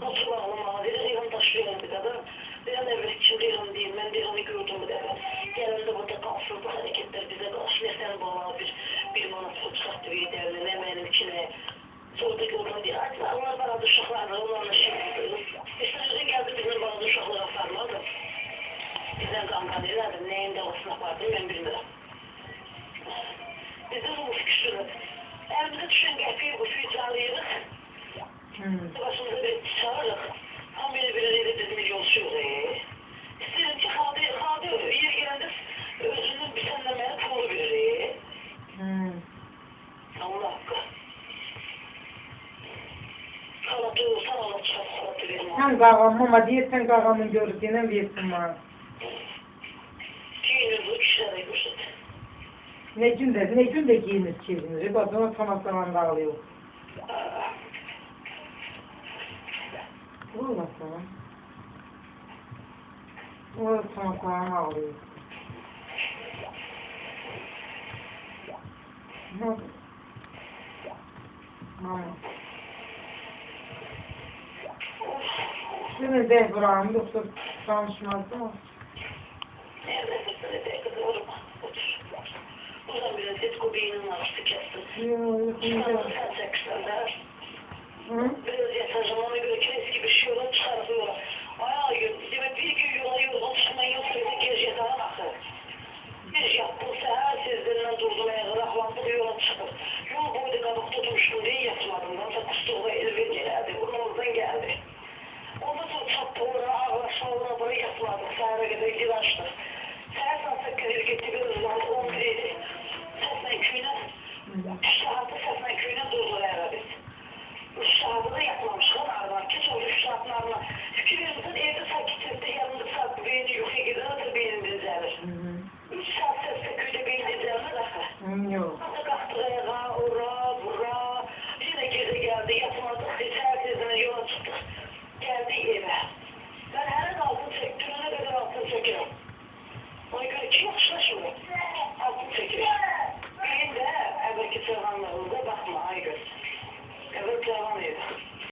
Nasıl ağlama? Reyhan taşıyorum bir kadar. Reyhan evvel için Reyhan değil. Ben Reyhan'ı gördüm bu devre. Yanında burada kalsın bu hareketler bize karşı. Ne sen bana bir manat tutsaktı bir devre. Ne benim içine. Soldaki oradan diye. Onlar bana uşaklarla onlarla şimdi. İşte sözü geldi bizim bana uşaklara sarmadı. Bizden kanka nelerdi. Neyinde ıslah vardı ben bilmiyorum. Bizden o fikirleri. Elimize düşen gerçeği bu füyücalıyırız. Başımıza bir çağırırız. Tam beni bir bizim yol şuraya. İsterim ki kaldı yer gelende özünün bir senlemeye kolu verir. Allah hakkı. Salatı olsan Allah çıkar salatı verin. Sen kağam ama diyesen kağamın görüldüğüne versin bana. Giyinir bu kişilere görsün. Ne gün de giyinir çizinir. O zaman sana dağılıyor. Vurma sana. O sana ağlıyor. Mama. Şimdi de buram yoksa tanışmazdı mı? Nerede kızı vurma. Otur. Buradan biraz etko beynin var. Sıkıntı. Yok.